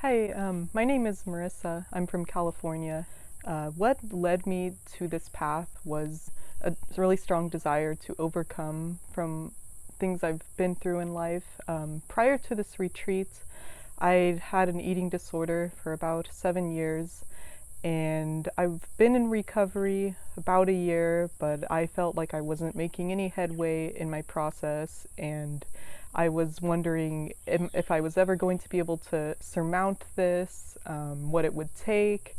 Hi, my name is Marissa. I'm from California. What led me to this path was a really strong desire to overcome from things I've been through in life. Prior to this retreat, I had an eating disorder for about 7 years, and I've been in recovery about a year, but I felt like I wasn't making any headway in my process, and I was wondering if I was ever going to be able to surmount this, what it would take.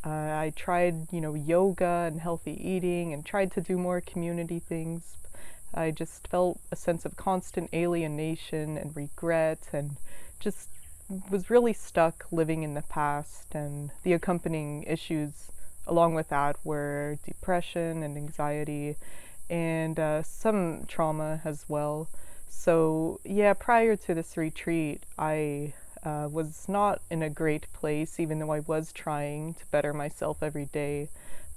I tried, yoga and healthy eating and tried to do more community things. I just felt a sense of constant alienation and regret and just was really stuck living in the past, and the accompanying issues along with that were depression and anxiety and some trauma as well. So, yeah, prior to this retreat, I was not in a great place, even though I was trying to better myself every day.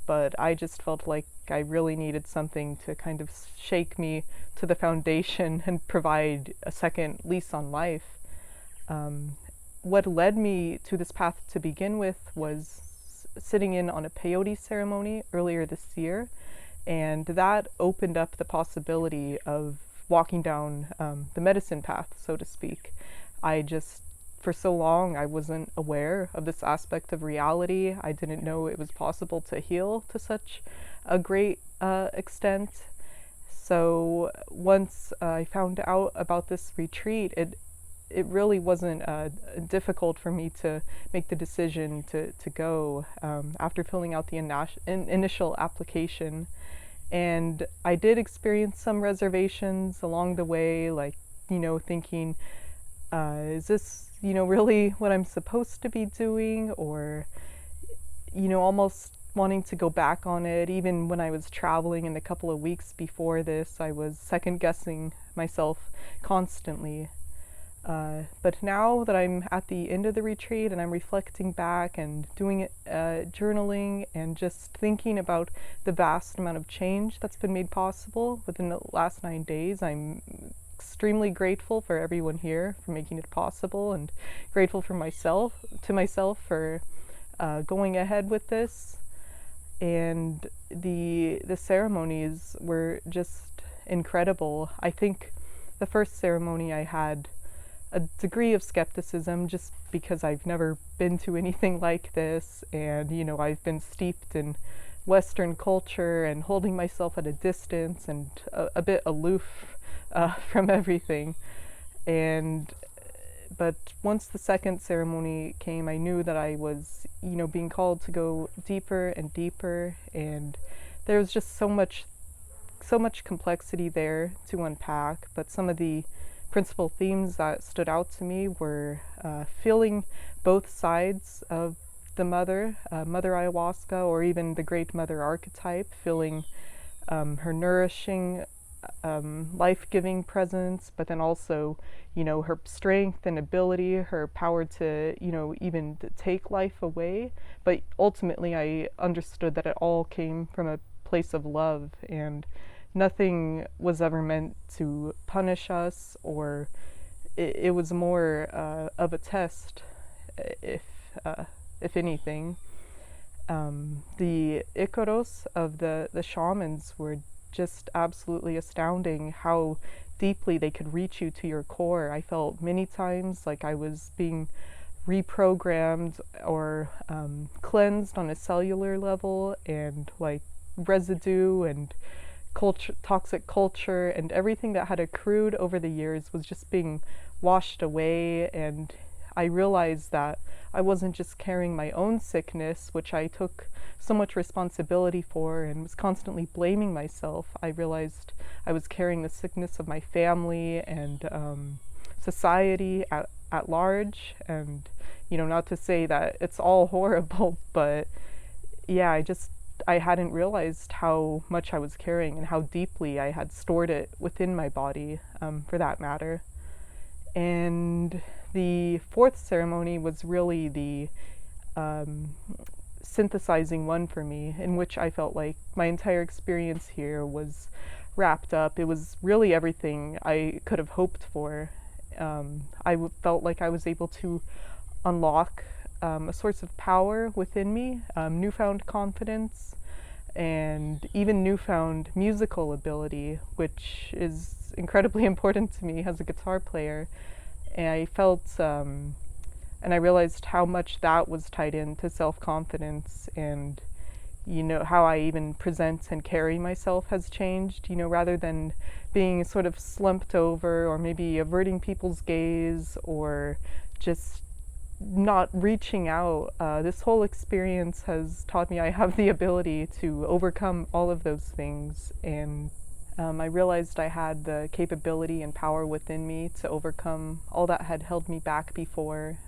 But I just felt like I really needed something to kind of shake me to the foundation and provide a second lease on life. Um, what led me to this path to begin with was sitting in on a peyote ceremony earlier this year, and that opened up the possibility of walking down the medicine path, so to speak. I just, for so long, I wasn't aware of this aspect of reality. I didn't know it was possible to heal to such a great extent. So once I found out about this retreat, it really wasn't difficult for me to make the decision to go after filling out the initial application. And I did experience some reservations along the way, like, thinking, is this, really what I'm supposed to be doing? Or, almost wanting to go back on it. Even when I was traveling in the couple of weeks before this, I was second guessing myself constantly. But now that I'm at the end of the retreat and I'm reflecting back and doing journaling and just thinking about the vast amount of change that's been made possible within the last 9 days, I'm extremely grateful for everyone here for making it possible, and grateful for myself for going ahead with this. And the ceremonies were just incredible. I think the first ceremony I had a degree of skepticism just because I've never been to anything like this, and I've been steeped in Western culture and holding myself at a distance and a bit aloof from everything. And but once the second ceremony came, I knew that I was being called to go deeper and deeper, and there was just so much complexity there to unpack. But some of the principal themes that stood out to me were feeling both sides of the Mother Ayahuasca, or even the Great Mother archetype, feeling her nourishing, life-giving presence, but then also, her strength and ability, her power to, even to take life away. But ultimately, I understood that it all came from a place of love, and nothing was ever meant to punish us, or it was more of a test, if if anything. The Icaros of the shamans were just absolutely astounding, how deeply they could reach you to your core. I felt many times like I was being reprogrammed or cleansed on a cellular level, and like residue and toxic culture and everything that had accrued over the years was just being washed away. And I realized that I wasn't just carrying my own sickness, which I took so much responsibility for and was constantly blaming myself. I realized I was carrying the sickness of my family and society at large. And, not to say that it's all horrible, but yeah, I hadn't realized how much I was carrying and how deeply I had stored it within my body, for that matter. And the fourth ceremony was really the um, synthesizing one for me, in which I felt like my entire experience here was wrapped up. It was really everything I could have hoped for. I felt like I was able to unlock a source of power within me, newfound confidence, and even newfound musical ability, which is incredibly important to me as a guitar player. And I felt, and I realized how much that was tied into self-confidence, and how I even present and carry myself has changed, rather than being sort of slumped over or maybe averting people's gaze or just not reaching out. This whole experience has taught me I have the ability to overcome all of those things, and I realized I had the capability and power within me to overcome all that had held me back before,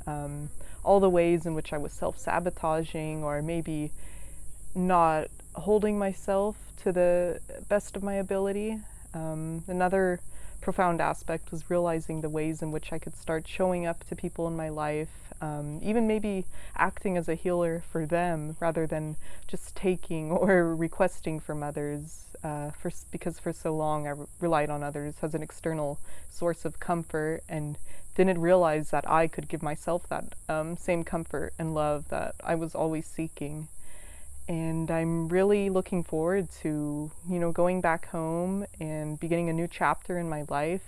all the ways in which I was self-sabotaging or maybe not holding myself to the best of my ability. Another profound aspect was realizing the ways in which I could start showing up to people in my life, even maybe acting as a healer for them rather than just taking or requesting from others, because for so long I relied on others as an external source of comfort and didn't realize that I could give myself that same comfort and love that I was always seeking. And I'm really looking forward to, going back home and beginning a new chapter in my life,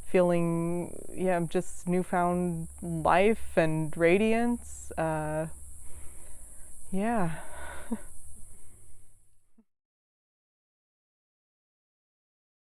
feeling, just newfound life and radiance. Yeah.